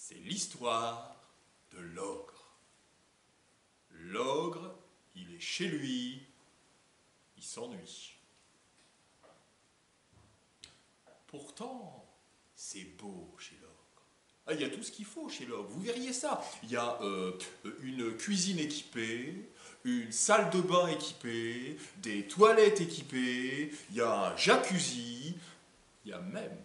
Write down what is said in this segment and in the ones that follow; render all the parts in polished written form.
C'est l'histoire de l'ogre. L'ogre, il est chez lui, il s'ennuie. Pourtant, c'est beau chez l'ogre. Ah, il y a tout ce qu'il faut chez l'ogre, vous verriez ça. Il y a une cuisine équipée, une salle de bain équipée, des toilettes équipées, il y a un jacuzzi, il y a même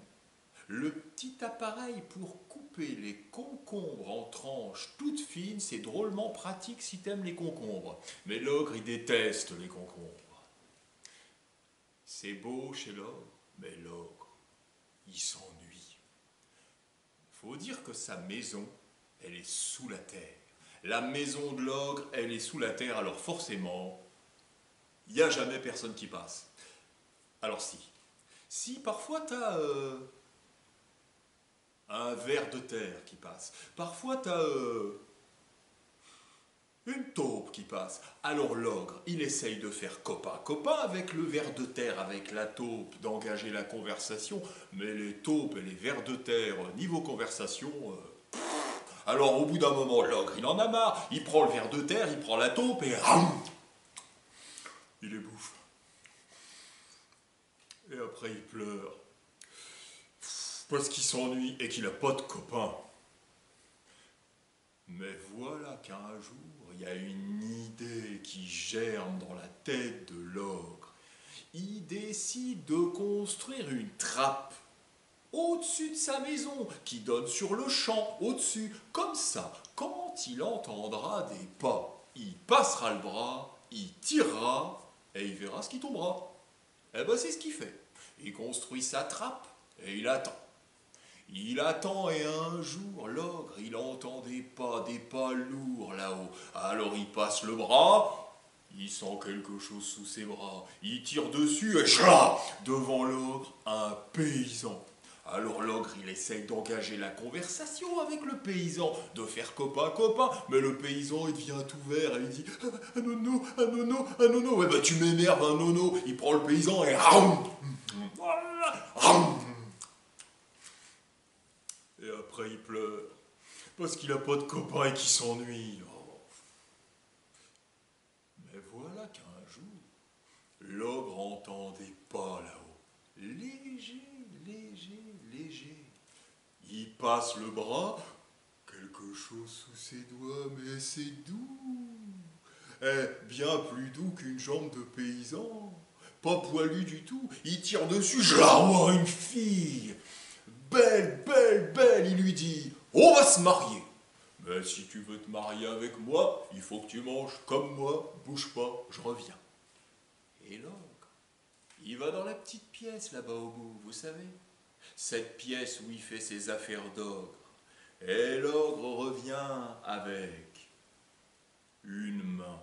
le petit appareil pour couper les concombres en tranches toutes fines. C'est drôlement pratique si t'aimes les concombres. Mais l'ogre, il déteste les concombres. C'est beau chez l'ogre, mais l'ogre, il s'ennuie. Faut dire que sa maison, elle est sous la terre. La maison de l'ogre, elle est sous la terre, alors forcément, il n'y a jamais personne qui passe. Alors si parfois t'as un ver de terre qui passe, parfois t'as une taupe qui passe, alors l'ogre, il essaye de faire copain avec le ver de terre, avec la taupe, d'engager la conversation, mais les taupes et les vers de terre, niveau conversation, alors au bout d'un moment, l'ogre, il en a marre, il prend le ver de terre, il prend la taupe et il les bouffe. Et après il pleure, parce qu'il s'ennuie et qu'il n'a pas de copain. Mais voilà qu'un jour, il y a une idée qui germe dans la tête de l'ogre. Il décide de construire une trappe au-dessus de sa maison, qui donne sur le champ, au-dessus. Comme ça, quand il entendra des pas, il passera le bras, il tirera, et il verra ce qui tombera. Eh ben c'est ce qu'il fait. Il construit sa trappe, et il attend. Il attend et un jour, l'ogre, il entend des pas lourds là-haut. Alors il passe le bras, il sent quelque chose sous ses bras. Il tire dessus et chla, devant l'ogre, un paysan. Alors l'ogre, il essaye d'engager la conversation avec le paysan, de faire copain, mais le paysan, il devient tout vert et il dit « Un nono, un nono, un nono !» Ouais, bah tu m'énerves, un nono. Il prend le paysan et et après il pleure, parce qu'il n'a pas de copain et qu'il s'ennuie. Oh. Mais voilà qu'un jour, l'ogre entend des pas là-haut. Léger, léger, léger. Il passe le bras, quelque chose sous ses doigts, mais c'est doux. Bien plus doux qu'une jambe de paysan. Pas poilu du tout. Il tire dessus, je la vois, une fille. Belle, belle, belle, il lui dit, on va se marier. Mais si tu veux te marier avec moi, il faut que tu manges comme moi, bouge pas, je reviens. Et l'ogre, il va dans la petite pièce là-bas au bout, vous savez, cette pièce où il fait ses affaires d'ogre. Et l'ogre revient avec une main,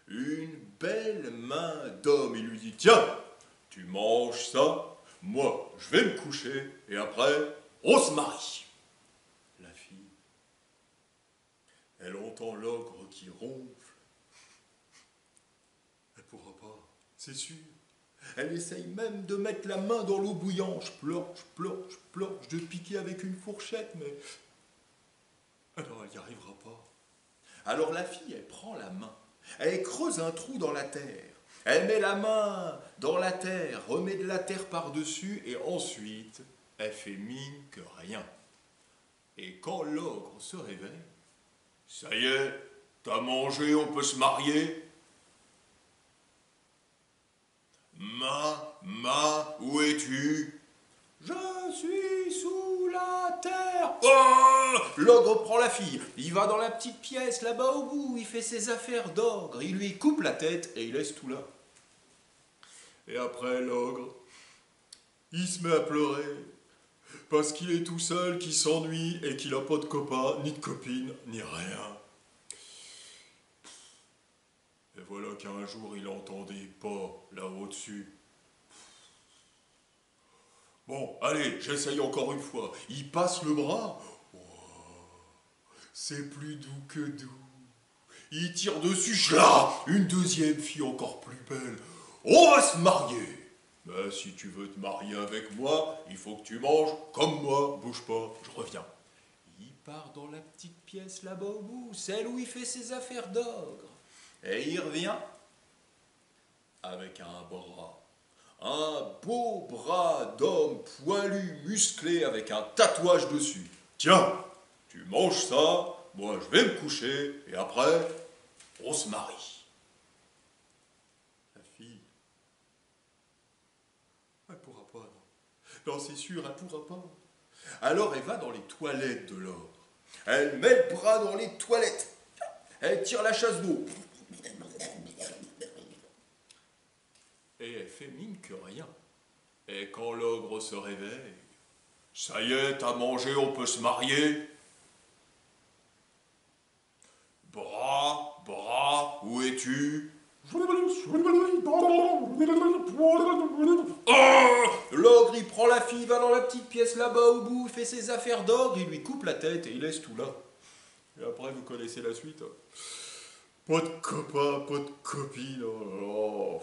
une belle main d'homme. Il lui dit, tiens, tu manges ça, moi, je vais me coucher, et après, on se marie. La fille, elle entend l'ogre qui ronfle. Elle pourra pas, c'est sûr. Elle essaye même de mettre la main dans l'eau bouillante. Je planche, de piquer avec une fourchette, mais... Alors elle n'y arrivera pas. Alors la fille, elle prend la main, elle creuse un trou dans la terre. Elle met la main dans la terre, remet de la terre par-dessus et ensuite, elle fait mine que rien. Et quand l'ogre se réveille, ça y est, t'as mangé, on peut se marier. Où es-tu? Je suis sous la terre. Oh! L'ogre prend la fille, il va dans la petite pièce là-bas au bout, il fait ses affaires d'ogre, il lui coupe la tête et il laisse tout là. Et après l'ogre, il se met à pleurer, parce qu'il est tout seul, qu'il s'ennuie et qu'il n'a pas de copain, ni de copine, ni rien. Et voilà qu'un jour il entend des pas là-haut dessus. Bon, allez, j'essaye encore une fois. Il passe le bras. Oh, c'est plus doux que doux. Il tire dessus, là, une deuxième fille encore plus belle. On va se marier. Mais si tu veux te marier avec moi, il faut que tu manges comme moi. Bouge pas, je reviens. Il part dans la petite pièce là-bas au bout, celle où il fait ses affaires d'ogre. Et il revient avec un bras. Un beau bras d'homme poilu, musclé, avec un tatouage dessus. Tiens, tu manges ça, moi je vais me coucher, et après, on se marie. La fille, elle pourra pas, non. Non, c'est sûr, elle pourra pas. Alors elle va dans les toilettes de l'ogre. Elle met le bras dans les toilettes. Elle tire la chasse d'eau. Et elle fait mine que rien. Et quand l'ogre se réveille, ça y est, t'as mangé, on peut se marier. Bras, où es-tu? Oh, l'ogre, il prend la fille, va dans la petite pièce là-bas au bout, fait ses affaires d'ogre, il lui coupe la tête et il laisse tout là. Et après, vous connaissez la suite. Pas de copain, pas de copine. Oh.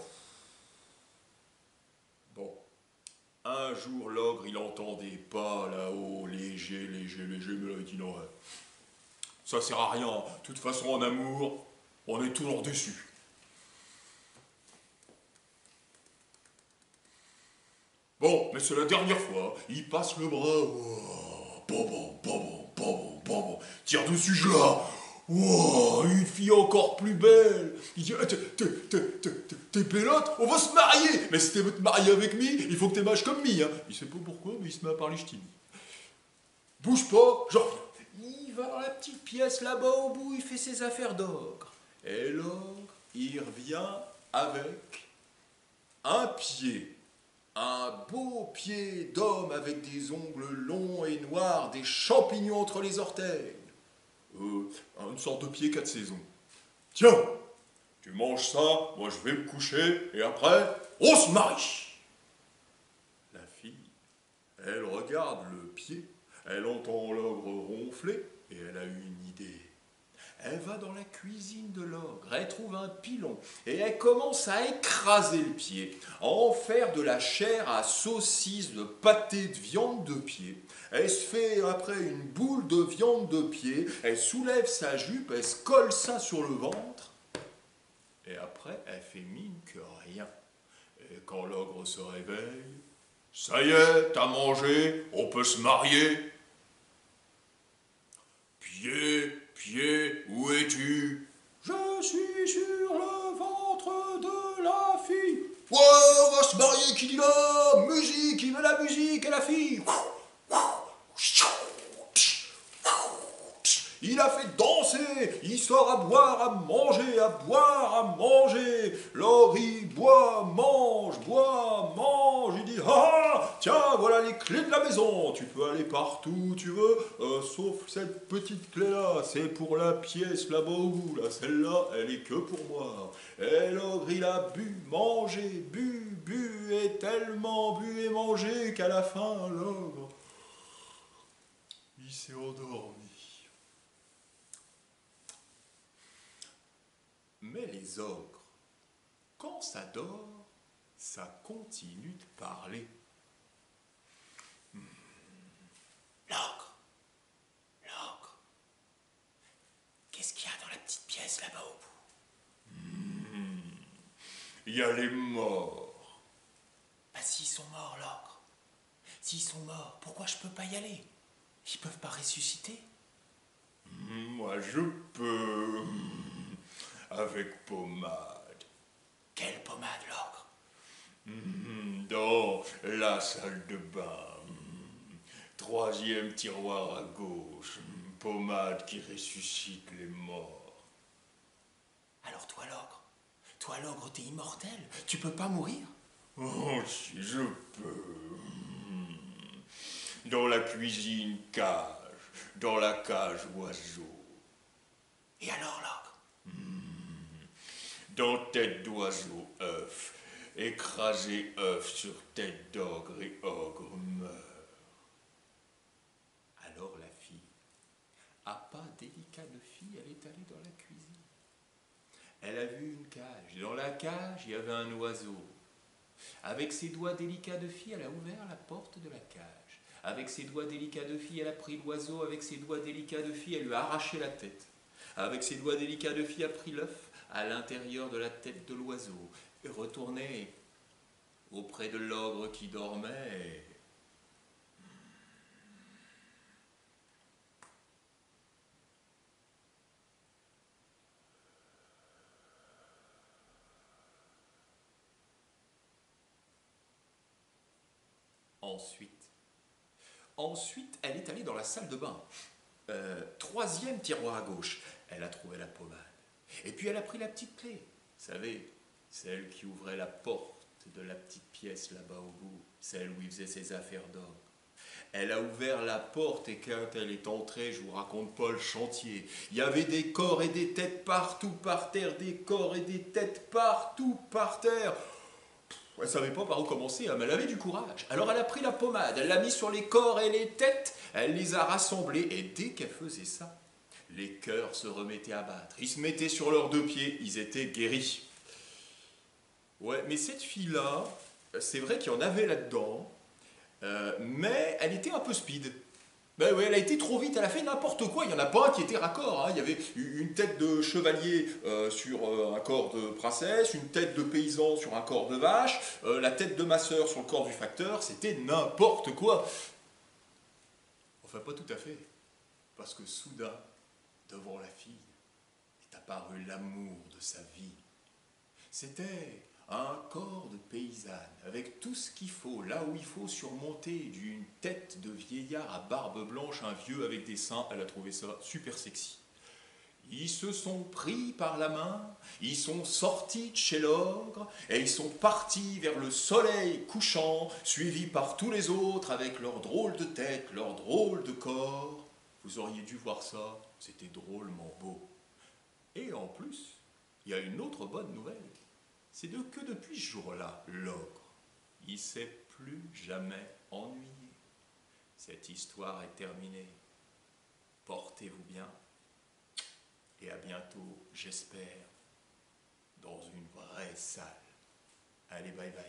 Bon. Un jour, l'ogre, il entend des pas là-haut, léger, mais là, il dit non, ouais. Ça sert à rien. De toute façon, en amour, on est toujours déçus. Bon, mais c'est la dernière fois. Il passe le bras. Oh, bon. Tire dessus, je là. Oh, une fille encore plus belle. Il dit, t'es pélote, on va se marier. Mais si tu veux te marier avec moi, il faut que t'es mâche comme moi. Hein. Il sait pas pourquoi, mais il se met à parler ch'timi. Bouge pas, je reviens. Il va dans la petite pièce là-bas au bout, il fait ses affaires d'ogre. Et l'ogre, il revient avec un pied. Un beau pied d'homme avec des ongles longs et noirs, des champignons entre les orteils. Une sorte de pied 4 saisons. Tiens, tu manges ça, moi je vais me coucher, et après, on se marie. La fille, elle regarde le pied, elle entend l'ogre ronfler, et elle a une idée. Elle va dans la cuisine de l'ogre, elle trouve un pilon et elle commence à écraser le pied, à en faire de la chair à saucisse, de pâté de viande de pied. Elle se fait après une boule de viande de pied, elle soulève sa jupe, elle se colle ça sur le ventre et après elle fait mine que rien. Et quand l'ogre se réveille, ça y est, t'as mangé, on peut se marier. Pied, où es-tu? Je suis sur le ventre de la fille. Ouais, on va se marier, qui dit là? Musique, il veut la musique et la fille. Il a fait danser, il sort à boire, à manger, à boire, à manger. L'ogre, il boit, mange. Il dit, ah, tiens, voilà les clés de la maison. Tu peux aller partout où tu veux, sauf cette petite clé-là. C'est pour la pièce là-bas au bout. Là, celle-là, elle est que pour moi. Et l'ogre, il a bu, et tellement bu et mangé qu'à la fin, l'ogre, il s'est endormi. Mais les ogres, quand ça dort, ça continue de parler. L'ogre, qu'est-ce qu'il y a dans la petite pièce là-bas au bout? Il y a les morts. Bah s'ils sont morts, l'ogre, s'ils sont morts, pourquoi je peux pas y aller? Ils peuvent pas ressusciter? Moi je peux. Avec pommade. Quelle pommade, l'ogre? Dans la salle de bain. Troisième tiroir à gauche. Pommade qui ressuscite les morts. Alors toi, l'ogre, t'es immortel. Tu peux pas mourir? Oh, si je peux. Dans la cuisine, cage. Dans la cage, oiseau. Et alors, l'ogre? Dans tête d'oiseau, œuf, écrasé œuf sur tête d'ogre et ogre meurt. Alors la fille, à pas délicat de fille, elle est allée dans la cuisine. Elle a vu une cage. Dans la cage, il y avait un oiseau. Avec ses doigts délicats de fille, elle a ouvert la porte de la cage. Avec ses doigts délicats de fille, elle a pris l'oiseau. Avec ses doigts délicats de fille, elle lui a arraché la tête. Avec ses doigts délicats de fille, elle a pris l'œuf à l'intérieur de la tête de l'oiseau. Et retournée auprès de l'ogre qui dormait. Ensuite, elle est allée dans la salle de bain. Troisième tiroir à gauche, elle a trouvé la pommade. Et puis elle a pris la petite clé, vous savez, celle qui ouvrait la porte de la petite pièce là-bas au bout, celle où il faisait ses affaires d'or. Elle a ouvert la porte et quand elle est entrée, je vous raconte pas le chantier. Il y avait des corps et des têtes partout par terre, des corps et des têtes partout par terre. Elle ne savait pas par où commencer, mais elle avait du courage. Alors elle a pris la pommade, elle l'a mise sur les corps et les têtes, elle les a rassemblés, et dès qu'elle faisait ça, les cœurs se remettaient à battre. Ils se mettaient sur leurs deux pieds, ils étaient guéris. Ouais, mais cette fille-là, c'est vrai qu'il y en avait là-dedans, mais elle était un peu speed. Ben oui, elle a été trop vite, elle a fait n'importe quoi, il n'y en a pas un qui était raccord. Hein. Il y avait une tête de chevalier sur un corps de princesse, une tête de paysan sur un corps de vache, la tête de ma sœur sur le corps du facteur, c'était n'importe quoi. Enfin, pas tout à fait, parce que soudain, devant la fille, est apparu l'amour de sa vie. C'était un corps de paysanne, avec tout ce qu'il faut, là où il faut surmonter, d'une tête de vieillard à barbe blanche, un vieux avec des seins, elle a trouvé ça super sexy. Ils se sont pris par la main, ils sont sortis de chez l'ogre, et ils sont partis vers le soleil couchant, suivis par tous les autres avec leurs drôles de tête, leurs drôles de corps. Vous auriez dû voir ça, c'était drôlement beau. Et en plus, il y a une autre bonne nouvelle. C'est que depuis ce jour-là, l'ogre, il ne s'est plus jamais ennuyé. Cette histoire est terminée. Portez-vous bien et à bientôt, j'espère, dans une vraie salle. Allez, bye bye.